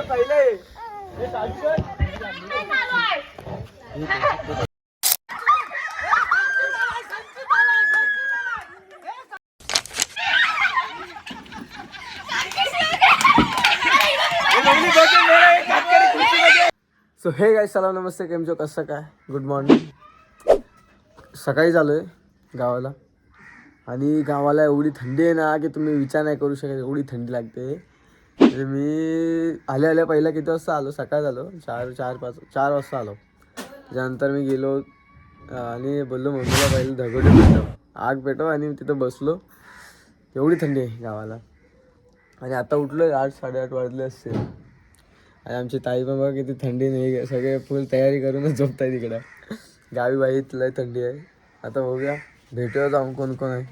पहिले so hey guys, सलाम नमस्ते, केम छो, कसं काय, गुड मॉर्निंग. सकाळी चालू आहे गावाला आणि गावाला एवढी थंडी आहे ना की तुम्ही विचार नाही करू शकत, एवढी थंडी लागते. म्हणजे मी आल्या पहिला किती वाजता आलो, सकाळ झालो 4 वाजता आलो. त्याच्यानंतर मी गेलो आणि बोललो मम्मीला पहिले धगोटे पेटव, आग पेटव, आणि तिथं बसलो. एवढी थंडी आहे गावाला. आणि आता उठलो 8-8:30 वाजले असते. आणि आमची ताई पण बघा किती थंडी नाही, सगळे फुल तयारी करूनच झोपताय तिकडं. गावी बाई लय थंडी आहे. आता बघूया भेटूया जाऊन कोण कोण आहे.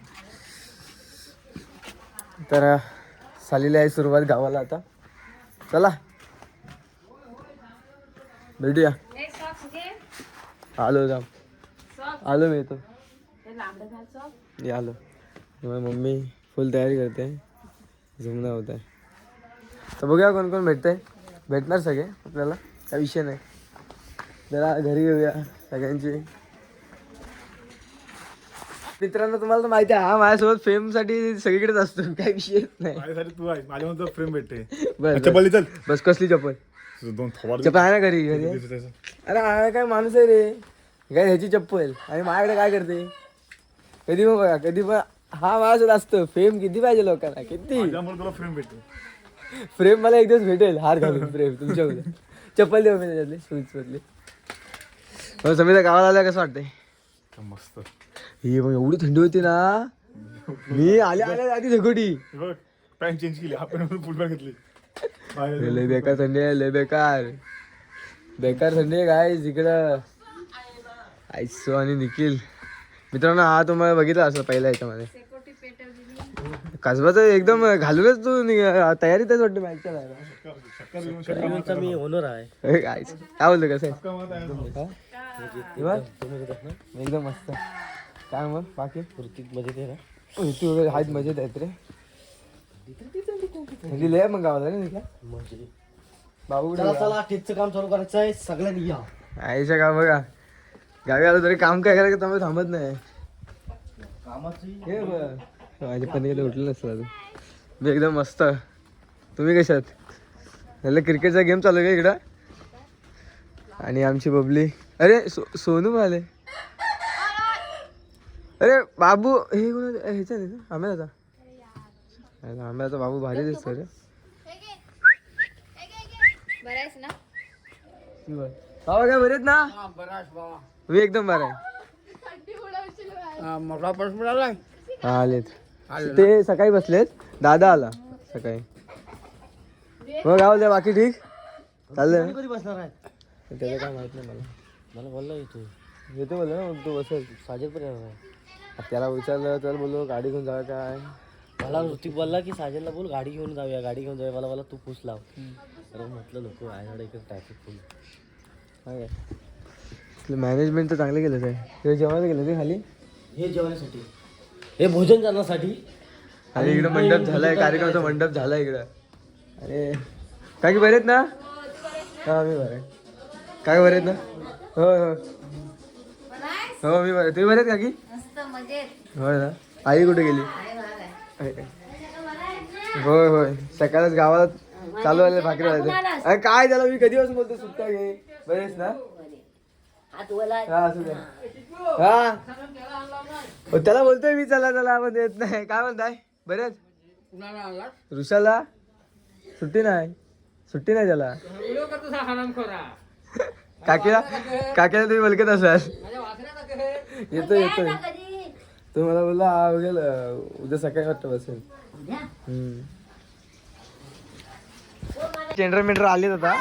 तर चाललेली आहे सुरुवात गावाला. आता चला भेटूया. आलो आलो मी येतो. आलो. मम्मी फुल तयारी करते, जमणं होत आहे. तर बघूया कोण कोण भेटणार सगळे आपल्याला, काय विषय नाही. जरा घरी येऊया सगळ्यांची. मित्रांनो, तुम्हाला तर माहिती आहे हा माझ्यासोबत फेमसाठी सगळीकडेच असतो, काय विषय नाही. माझ्यासाठी तू आहे, माझ्या फ्रेम भेटते. बस कसली चप्पल चप्पल आहे ना घरी अरे काय माणूस आहे रे, काय ह्याची चप्पल आणि माझ्याकडे काय करते. कधी पण बघा, कधी पण हा माझ्यासोबत असतो. फेम किती पाहिजे लोकांना, किती तुला फ्रेम भेटते. फ्रेम मला एक दिवस भेटेल, हार घालून फ्रेम तुमच्याकडे. चप्पल देऊ मी त्याच्यातली सुईचमधली. मग समीरा गावाला आल्या कसं वाटतंय. मस्त. ही मग एवढी थंडी होती ना, मी आल्या आधी झगोटी पॅन्ट चेंज केली, हाफ पॅन्ट फुल पॅन्ट घेतली. लय बेकार थंडी आहे, लय बेकार थंडी आहे. काय इकडं आयसो आणि निखिल मित्रांनो, हा तुम्हाला बघितला असं पहिल्या ह्याच्यामध्ये कसबाचं एकदम घालूनच तू तयारीतच वाटतं मॅचच्या जायला. मी होणार आहे. काय बोलतो कसं एकदम मस्त. काय मग बाकी ऋतिक मजेत आहे ना. ऋतू वगैरे आहेत, मजेत आहेत रे. थंडी लय मग गावाला रे निघला बाबू. चला टीपचं काम चालू करायचं आहे, सगळ्यांनी या. आईच्या का बघा, गावी आलो तरी काम काय करायचं त्यामुळे थांबत नाही. कामाची माझ्या पण उठलं नसतं अजून. मी एकदम मस्त. तुम्ही कशात. त्याला क्रिकेटचा गेम चालू आहे का इकडं. आणि आमची बबली, अरे सोनू आले. अरे बाबू हे कोण ह्याच्या नाही का आंब्याचा. आंब्याचा बाबू भारी दिसतो रे. बाबा काय बरेत ना. मी एकदम बरा आहे. हा आलेत ते सकाळी बसलेत. दादा आला सकाळी. मग गाव द्या बाकी ठीक चाललंय. कधी बसणार आहे त्याचं काय माहित नाही मला बोलला येतो बोलला ना तो बसेल. साजेल पण येणार आहे. त्याला विचारलं तर बोललो गाडी घेऊन जाऊ काय. मला ऋतिक बोलला की साजेलला बोल गाडी घेऊन जाऊया. मला तू पूछ लाव. अरे म्हटलं नको आहे इकडे ट्रॅफिक फुल काय. मॅनेजमेंट तर चांगलं केलं आहे. जेवणाला गेलं ते खाली हे जेवणासाठी, हे भोजन करण्यासाठी. आणि इकडं मंडप झालाय, कार्यक्रमाचा मंडप झाला इकडं. अरे काय की बरेत ना. हा मी बरे. काय बरेत ना. हो मी बरे. तुम्ही बरेत का की. होय ना. आई कुठे गेली. होय सकाळच गावाला चालू आले भाकरी व्हायचं. अरे काय झालं, मी कधी बोलतो सुट्ट्या घे. बरेच ना. हा असू द्या. हा त्याला बोलतोय मी चला आपण येत नाही. काय म्हणताय बरेच. ऋषाला सुट्टी नाही त्याला. काकीला तुम्ही बोलकत असाल. येतोय तो मला बोलला हा बघेल उद्या सकाळी वाटतं बसेल. मेंढर आलेत आता.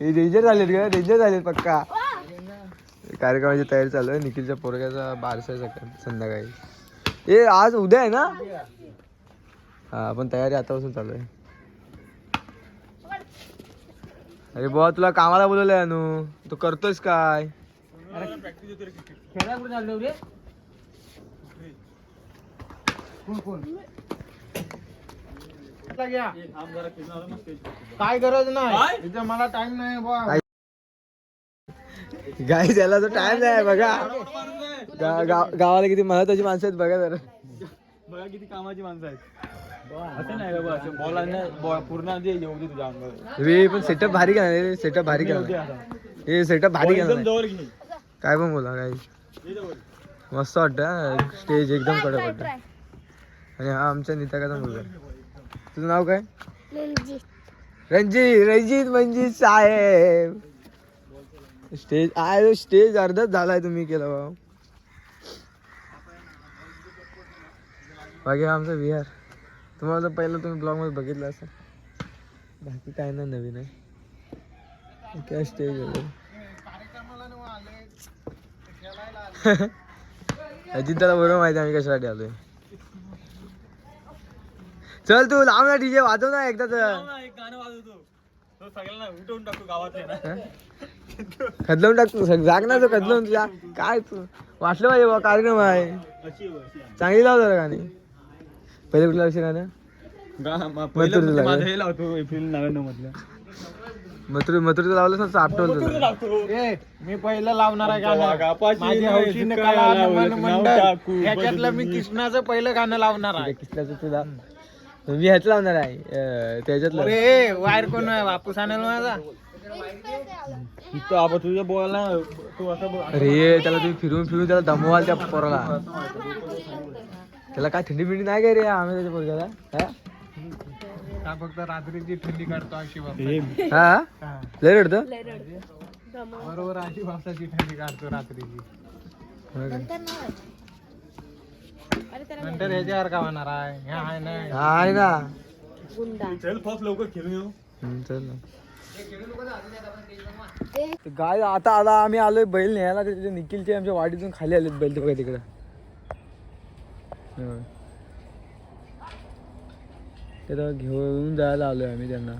डेंजर झालेत पक्का. कार्यक्रमाची तयारी चालू आहे. निखिलच्या पोरग्याचा बारसा आहे संध्याकाळी. ए आज उद्या आहे ना. हा पण तयारी आतापासून चालू आहे. अरे बुवा तुला कामाला बोलवलंय अनु, तू करतोयस काय? काय गरज नाही इथे मला टाइम नाही बुवा. गाई त्याला तो टाइम नाही बघा. गावाला किती महत्वाची माणसं आहेत बघा जरा. बघा किती कामाची माणसं आहेत. असं नाही का बघ, बॉल पूर्ण येऊ दे तुझ्या अंगावर. रे पण सेटअप भारी का नाही? सेटअप भारी का नाही? हे सेटअप भारी का नाही? जवळ घे. काय पण बोला काय मस्त वाटतं स्टेज एकदम कडक वाटतं. आणि हा आमच्या निताकाचा मुलगा. तुझं नाव काय? रणजित मंजित साहेब. स्टेज अर्धाच झालाय तुम्ही केलं भाऊ. बाकी हा आमचा विहार. तुम्हाला तर पहिलं तुम्ही ब्लॉग मध्ये बघितलं असं. बाकी काय ना नवीन आहे काय स्टेज वगैरे. अजित त्याला बरोबर माहिती आम्ही कशासाठी आलोय. चल तू लाव ना डीजे वाजव ना एकदा तर. गाणं वाजवतो सगळ्यांना उठवून टाकतो गावातले. खदलवून टाकतो जाग ना तो खदलवून तुझ्या काय तू वाटलं पाहिजे बा कार्यक्रम आहे. चांगली लाव जरा गाणी. पहिले कुठल्या वर्षी गाणं हे लावतो एप्रिल 99 मधलं. मथुरीचं लावलं ना आपटवलं. ए, मी पहिलं लावणार आहे गाणं माझी हौशी कला नमन मंडळ. ह्याच्यातलं मी कृष्णाचं पहिलं गाणं लावणार आहे. किसल्याचं तुला मी ह्याच लावणार आहे त्याच्यातलं. अरे वायर कोण आहे वापूस आणेल माझा. तुझ्या बोला तू असं बोल. अरे त्याला तुम्ही फिरून त्याला दमवाल त्या पोराला. त्याला काय थंडी बिंडी नाही काय रे आम्ही त्याच्या पोरग्याला. का फक्त रात्रीची थंडी काढतो अशी बाबा. हा लय रडतं. बरोबर अशी वापसाची थंडी काढतो रात्रीची. नंतर ह्याच्यावर का होणार आहे हे आहे ना. आहे ना. चल फॉस लवकर खेळून येऊ. चल ना. गाय आता आम्ही आलोय बैल न्यायला. तिथे निखिलचे आमच्या वाडीतून खाली आलेत बैल. ते बघा तिकडं. ते तर घेऊन जायला आलोय आम्ही त्यांना.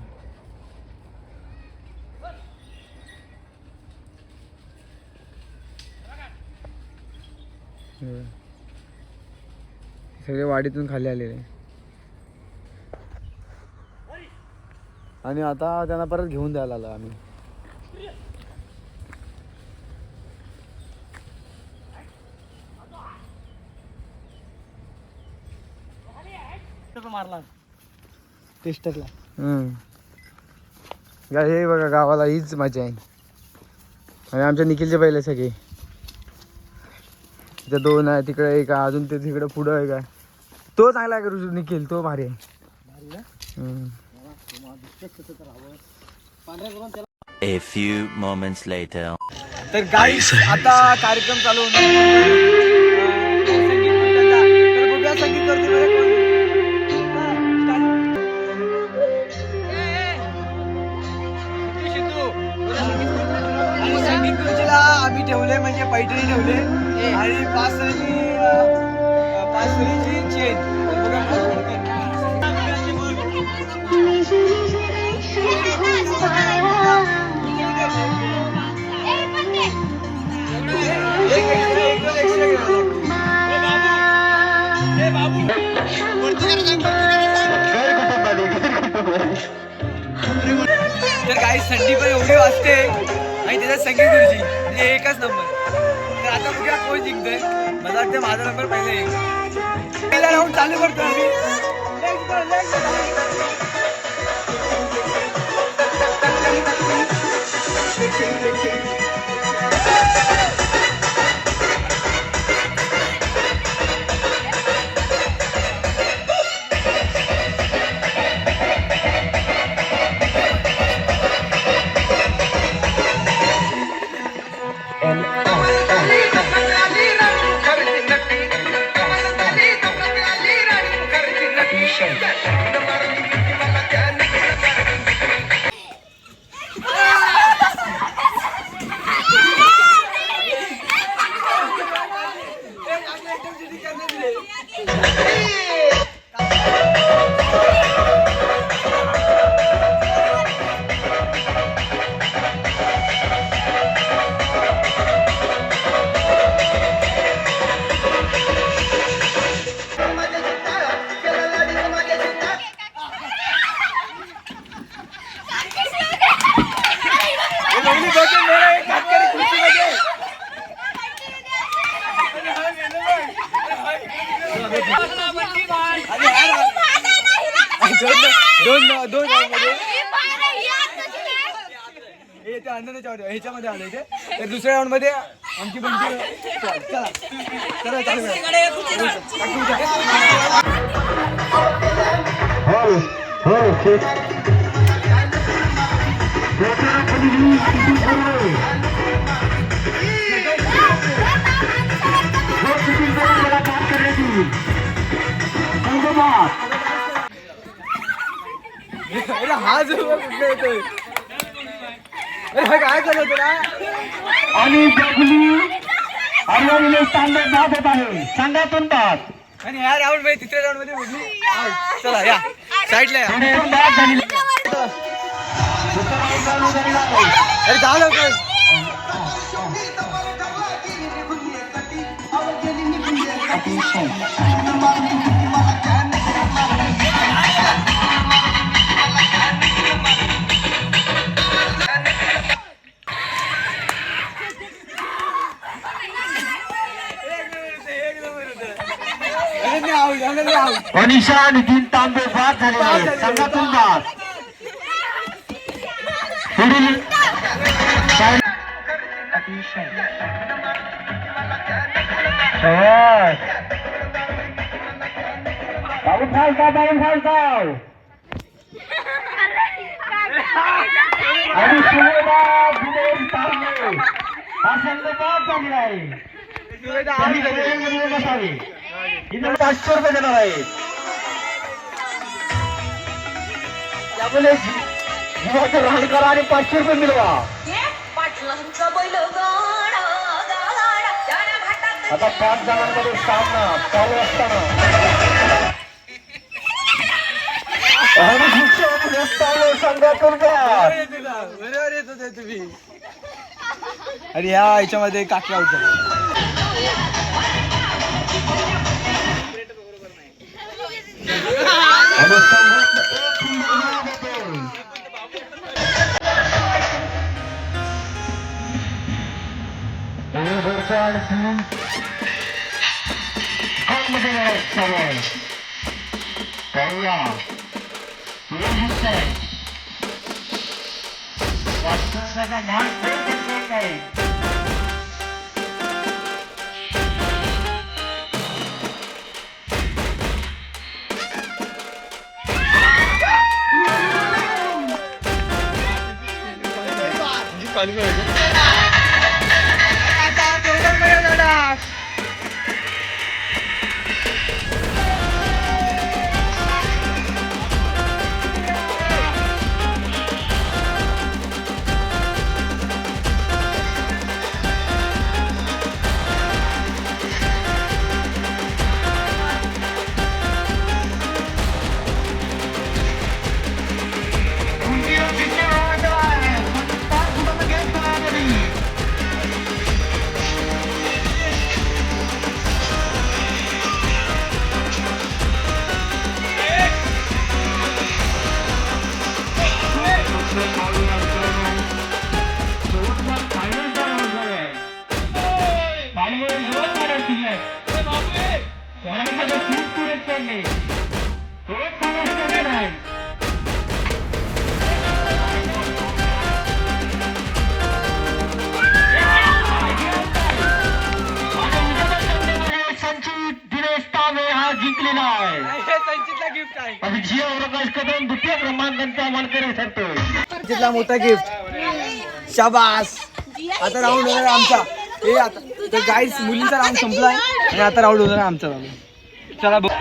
सगळे वाडीतून खाली आलेले. आणि आता त्यांना परत घेऊन जायला आलो आम्ही. मारला टेस्टरला. हे बघा गावाला हीच मजा आहे. आणि आमच्या निखिलचे पहिले सगळे तिथे 2 आहे तिकडे एक आहे अजून ते तिकडे पुढं आहे काय. तो चांगला आहे करू निखिल तो भारी आहे. A few moments later. तर गाईस आता कार्यक्रम चालू होणार. तर बघूया संगीत करते आणि संगीत खुर्चीला आम्ही ठेवले म्हणजे पैठणी ठेवले आणि 5 तोळीची चेन. तर काही थंडी पण एवढी वाजते आणि त्याच्यात संगीत गुरुजी म्हणजे एकच नंबर. तर आता बघूया कोण जिंकतोय. मला वाटतं माझा नंबर पहिले येईल. राऊंड चालू करतो आम्ही. दोन ह्याच्यामध्ये आलं इथे तर दुसऱ्या राऊंड मध्ये आमची बंटी चला चला चालू हा जो कुठे येतोय अरे काय झालं तुला आणि जगली हरवलेले स्टँडर्ड बाद होत आहे संघातून बाद आणि ह्या राऊंड मध्ये तिसऱ्या राऊंड मध्ये बघली चला या साईडला या संघातून बाद झालेले अरे झालं काय अनिशा आणि 3 तांबे बाद झालेले आहेत संघातून बाद पुढील बाबू फालताव आणि सुरेला दिनेश तांबे हा संघ बाद झालेला आहे त्यांनी खेळामध्ये बसावे इथं 500 रुपये देणार आहे त्यामुळे जीवाचं राहण करा आणि 500 रुपये मिळवा आता 5 जणांमध्ये सामना चालू असताना संघातून बरोबर येत होते तुम्ही अरे ह्या ह्याच्यामध्ये काकी आउट झाला जिंकलेला आहे अभिजित प्रकाश कदम द्वितीय क्रमांकाचा मानकरी ठरतोय तिथला मोठा गिफ्ट शाबास आता राऊंड होणार आहे आमचा हे आता तर गाईस मुलींचा राऊंड संपलाय आणि आता राऊंड होणार आहे आमचा राऊंड चला बघ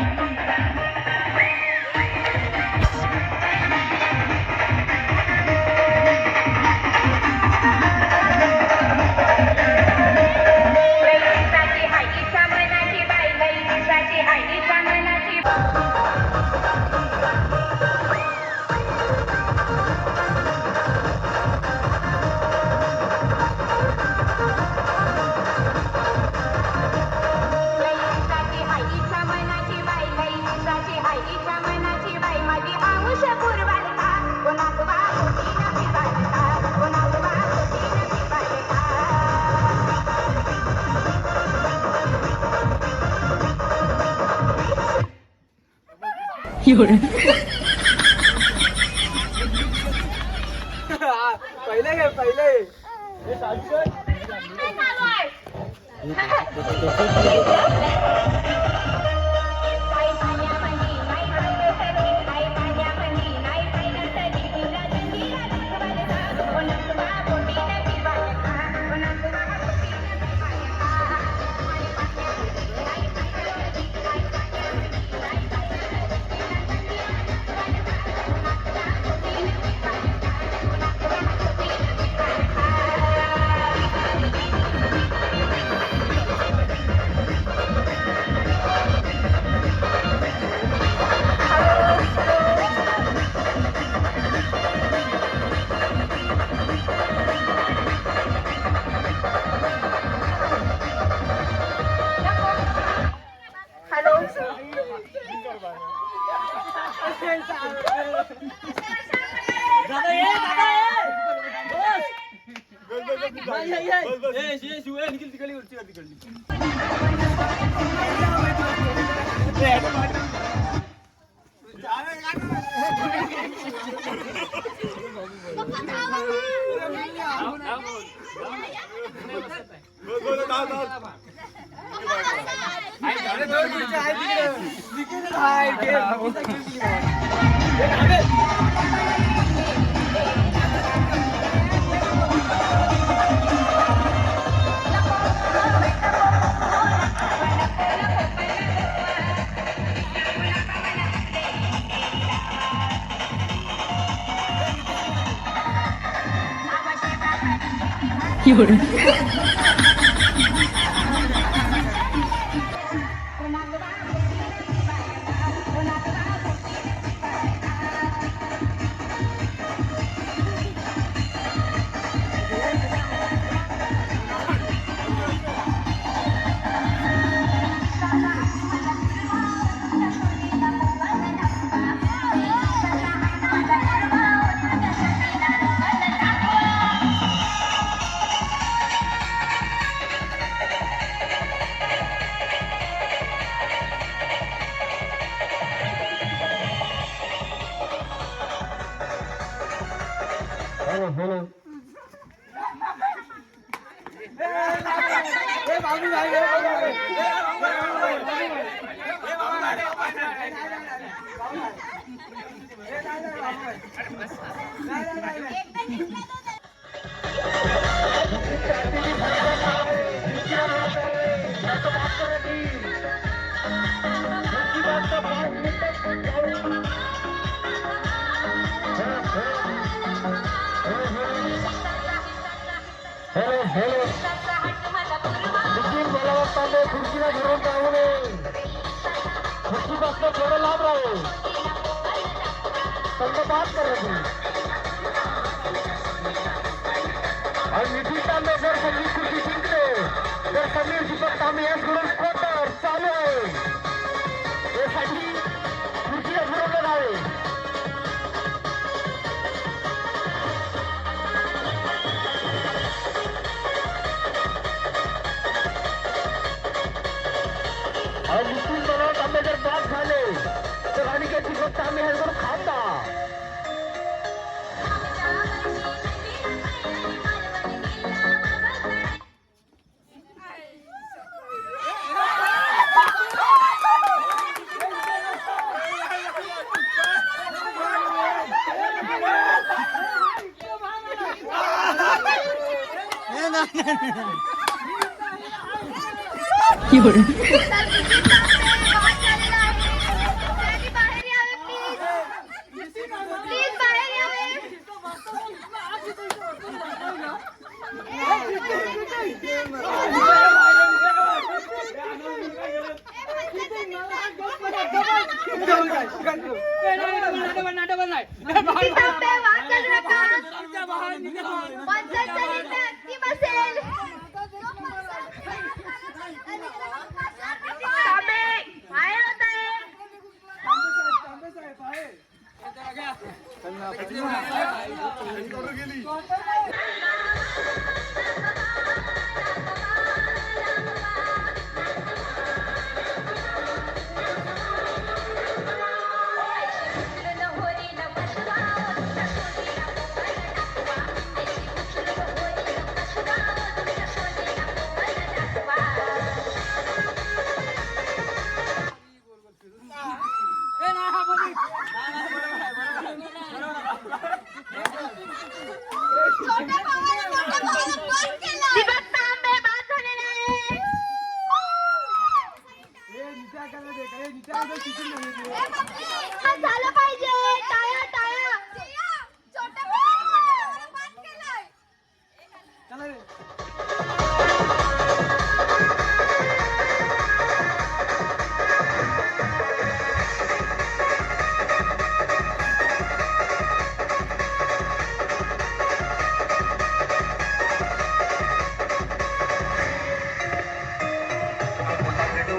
पहिले घे पहिले. खुर्चीला धरून राहू नये. खुर्चीपासून थोडं लांब राहू. संगपात करायची. आणि नितीन तांबे जर संगीत खुर्ची जिंकले तर समीर दीपक तांबे यांच्याकडून स्कॉटर चालू आहे. यासाठी खुर्चीला धरून राहावे. नितीन बनवत तांबे जर बाद झाले तर अनिकेत दीपक तांबे यांच्याकडून खांबा.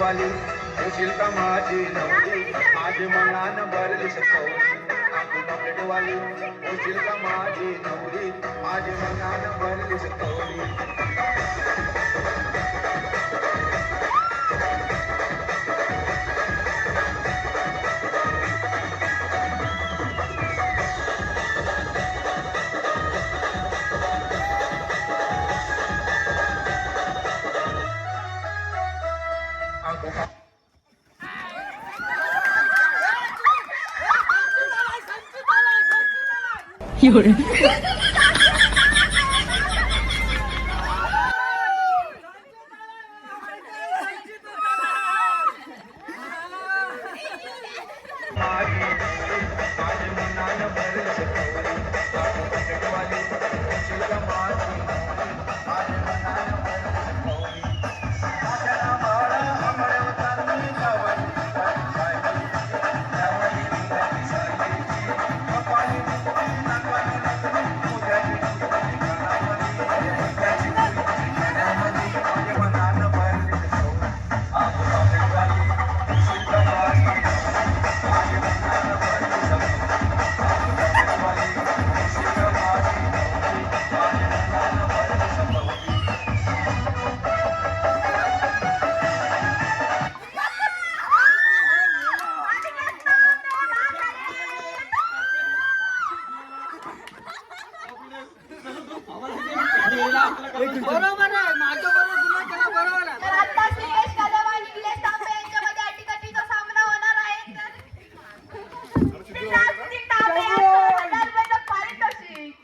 वाली होशील का माझी नवरी माझे मनान भरली सखवली चॉकलेट वाली होशील का माझी नवरी माझे मनान भरली सखवली तर आत्ताच निलेश कदम आणि निलेश तांबे यांच्यामध्ये अटीतटीचा सामना होणार आहे. निलेश तांबे यांचं 1000 रुपयाचं पारितोषिक.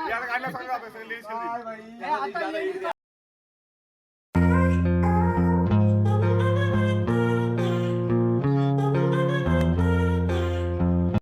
याला काढला सांगा